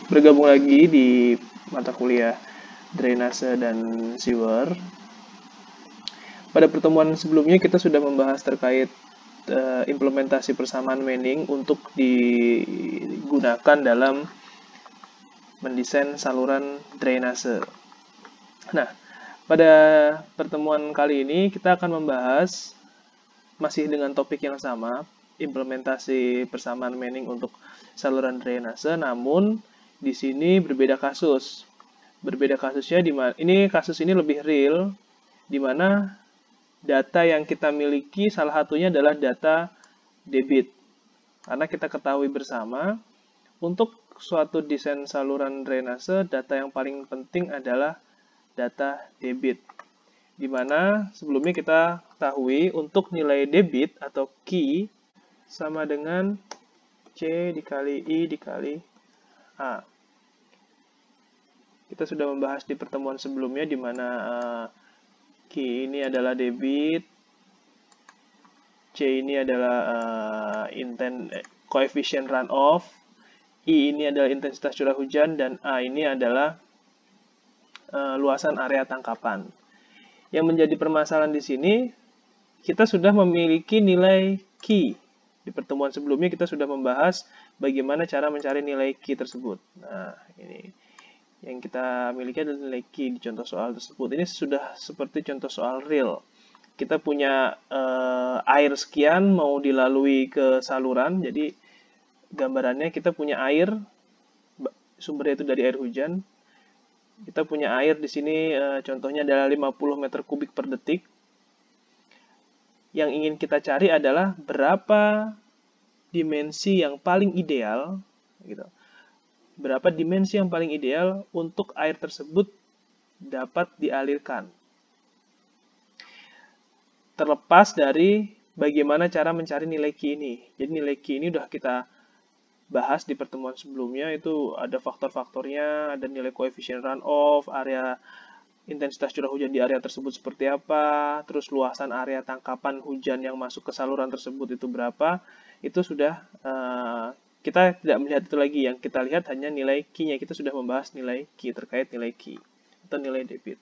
bergabung lagi di mata kuliah drainase dan sewer. Pada pertemuan sebelumnya kita sudah membahas terkait implementasi persamaan Manning untuk digunakan dalam mendesain saluran drainase. Nah, pada pertemuan kali ini kita akan membahas masih dengan topik yang sama, implementasi persamaan Manning untuk saluran drainase, namun di sini berbeda kasus. Berbeda kasusnya ini kasus ini lebih real, di mana data yang kita miliki salah satunya adalah data debit. Karena kita ketahui bersama, untuk suatu desain saluran drainase, data yang paling penting adalah data debit. Di mana sebelumnya kita ketahui untuk nilai debit atau Q sama dengan C dikali I dikali A. Kita sudah membahas di pertemuan sebelumnya di mana Q ini adalah debit, C ini adalah koefisien runoff, I ini adalah intensitas curah hujan, dan A ini adalah luasan area tangkapan. Yang menjadi permasalahan di sini, kita sudah memiliki nilai Q. Di pertemuan sebelumnya kita sudah membahas bagaimana cara mencari nilai Q tersebut. Nah, ini yang kita miliki adalah nilai Q di contoh soal tersebut. Ini sudah seperti contoh soal real. Kita punya air sekian mau dilalui ke saluran. Jadi gambarannya kita punya air, sumbernya itu dari air hujan. Kita punya air di sini contohnya adalah 50 meter kubik per detik. Yang ingin kita cari adalah berapa dimensi yang paling ideal, gitu. Berapa dimensi yang paling ideal untuk air tersebut dapat dialirkan. Terlepas dari bagaimana cara mencari nilai Q ini. Jadi nilai Q ini udah kita bahas di pertemuan sebelumnya, itu ada faktor-faktornya, ada nilai koefisien runoff, area intensitas curah hujan di area tersebut seperti apa, terus luasan area tangkapan hujan yang masuk ke saluran tersebut itu berapa. Itu sudah kita tidak melihat itu lagi, yang kita lihat hanya nilai Q-nya. Kita sudah membahas nilai Q terkait nilai Q atau nilai debit.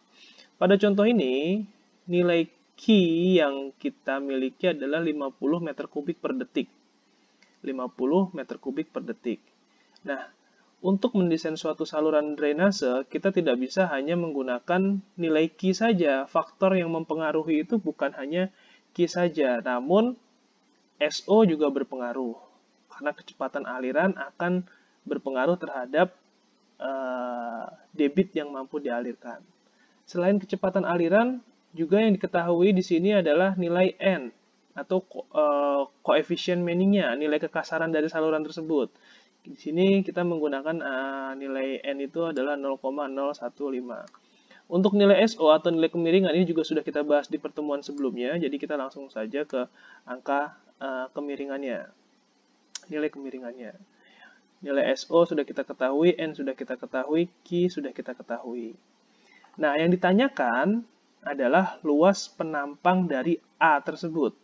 Pada contoh ini, nilai Q yang kita miliki adalah 50 meter kubik per detik. 50 meter kubik per detik. Nah, untuk mendesain suatu saluran drainase, kita tidak bisa hanya menggunakan nilai Q saja. Faktor yang mempengaruhi itu bukan hanya Q saja, namun SO juga berpengaruh. Karena kecepatan aliran akan berpengaruh terhadap debit yang mampu dialirkan. Selain kecepatan aliran, juga yang diketahui di sini adalah nilai N atau koefisien Manning-nya, nilai kekasaran dari saluran tersebut. Di sini kita menggunakan nilai N itu adalah 0,015. Untuk nilai SO atau nilai kemiringan ini juga sudah kita bahas di pertemuan sebelumnya, jadi kita langsung saja ke angka kemiringannya. Nilai kemiringannya. Nilai SO sudah kita ketahui, N sudah kita ketahui, Q sudah kita ketahui. Nah, yang ditanyakan adalah luas penampang dari A tersebut.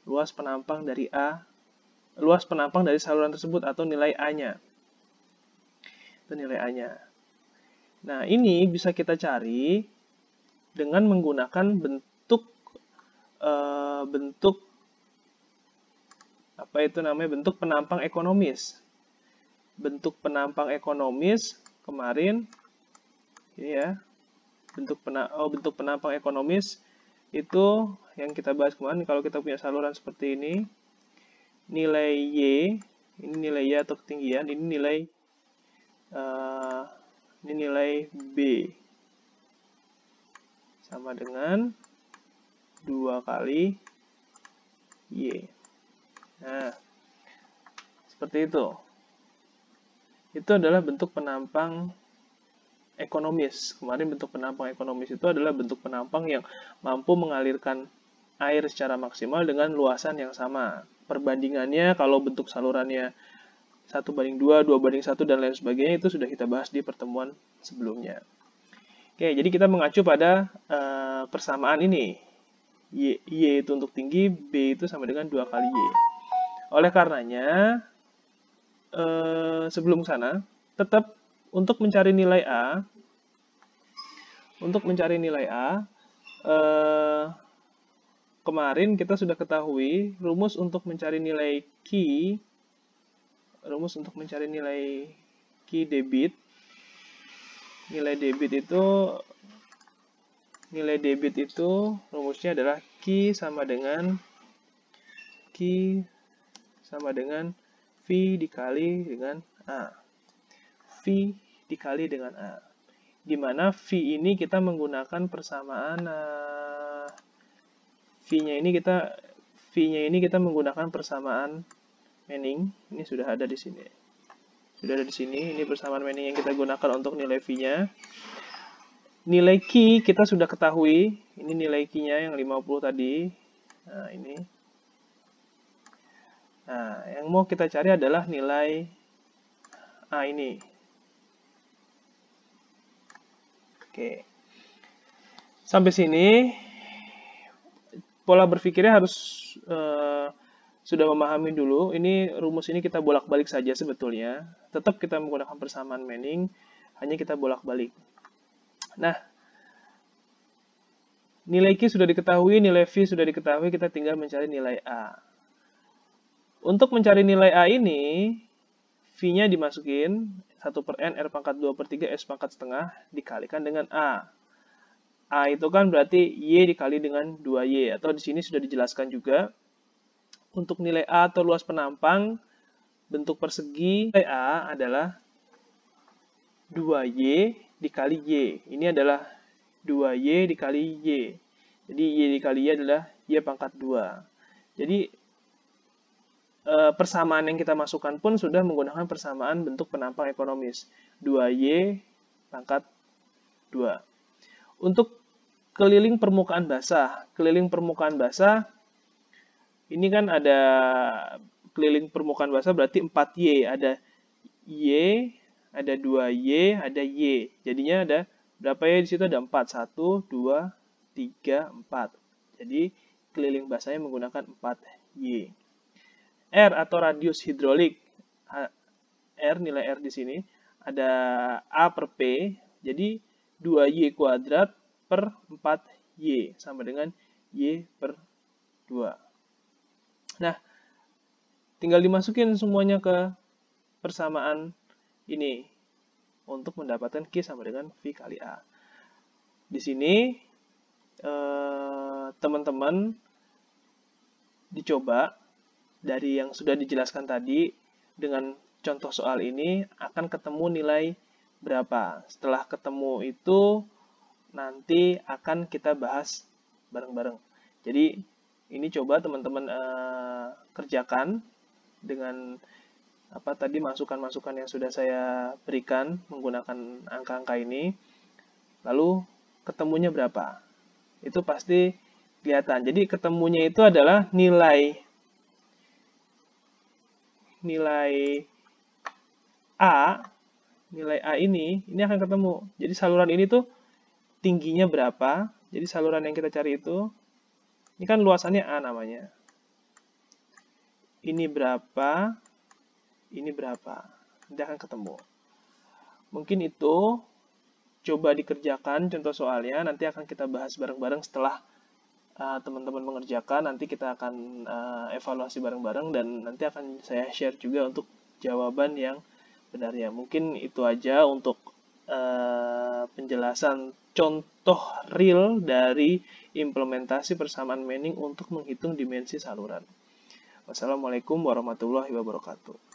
Luas penampang dari saluran tersebut atau nilai A-nya. Itu nilai A-nya. Nah, ini bisa kita cari dengan menggunakan bentuk bentuk penampang ekonomis. Bentuk penampang ekonomis kemarin ini ya. Bentuk penampang ekonomis itu yang kita bahas kemarin. Kalau kita punya saluran seperti ini, nilai Y, ini nilai Y atau ketinggian, ini nilai B sama dengan 2 kali Y. Nah, seperti itu. Itu adalah bentuk penampang ekonomis. Kemarin bentuk penampang ekonomis itu adalah bentuk penampang yang mampu mengalirkan air secara maksimal dengan luasan yang sama. Perbandingannya kalau bentuk salurannya 1:2, 2:1, dan lain sebagainya itu sudah kita bahas di pertemuan sebelumnya. Oke, jadi kita mengacu pada persamaan ini. Y itu untuk tinggi, B itu sama dengan 2 kali Y. Oleh karenanya, sebelum sana, tetap untuk mencari nilai A, kemarin kita sudah ketahui rumus untuk mencari nilai Q debit. Nilai debit itu rumusnya adalah Q sama dengan V dikali dengan A. V dikali dengan A. Di mana V ini kita menggunakan persamaan V-nya ini kita menggunakan persamaan Manning. Ini sudah ada di sini. Ini persamaan Manning yang kita gunakan untuk nilai V-nya. Nilai Q kita sudah ketahui. Ini nilai Q-nya yang 50 tadi. Nah, ini. Nah, yang mau kita cari adalah nilai A ini. Oke. Sampai sini, pola berpikirnya harus sudah memahami dulu. Ini rumus ini kita bolak-balik saja sebetulnya. Tetap kita menggunakan persamaan Manning, hanya kita bolak-balik. Nah, nilai Q sudah diketahui, nilai V sudah diketahui, kita tinggal mencari nilai A. Untuk mencari nilai A ini, V-nya dimasukin 1/n R pangkat 2/3 S pangkat setengah dikalikan dengan A. A itu kan berarti Y dikali dengan 2Y, atau di sini sudah dijelaskan juga. Untuk nilai A atau luas penampang, bentuk persegi, nilai A adalah 2Y dikali Y. Ini adalah 2Y dikali Y. Jadi Y dikali Y adalah Y pangkat 2. Jadi persamaan yang kita masukkan pun sudah menggunakan persamaan bentuk penampang ekonomis. 2Y pangkat 2. Untuk keliling permukaan basah. Ini kan ada keliling permukaan basah berarti 4Y. Ada Y, ada 2Y, ada Y. Jadinya ada berapa Y di situ? Ada 4. 1, 2, 3, 4. Jadi keliling basahnya menggunakan 4Y. R atau radius hidrolik. Nilai R di sini ada A per P. Jadi 2Y kuadrat per 4Y sama dengan Y per 2. Nah, tinggal dimasukin semuanya ke persamaan ini untuk mendapatkan Q sama dengan V kali A. Di sini teman-teman dicoba dari yang sudah dijelaskan tadi dengan contoh soal ini akan ketemu nilai berapa. Setelah ketemu itu nanti akan kita bahas bareng-bareng. Jadi ini coba teman-teman kerjakan dengan tadi masukan-masukan yang sudah saya berikan menggunakan angka-angka ini. Lalu ketemunya berapa? Itu pasti kelihatan. Jadi ketemunya itu adalah nilai A ini akan ketemu. Jadi saluran ini tuh tingginya berapa? Jadi saluran yang kita cari itu, ini kan luasannya A namanya. Ini berapa? Ini berapa? Nanti akan ketemu. Mungkin itu coba dikerjakan contoh soalnya. Nanti akan kita bahas bareng-bareng setelah teman-teman mengerjakan. Nanti kita akan evaluasi bareng-bareng dan nanti akan saya share juga untuk jawaban yang benarnya. Mungkin itu aja untuk penjelasan contoh real dari implementasi persamaan Manning untuk menghitung dimensi saluran. Wassalamualaikum warahmatullahi wabarakatuh.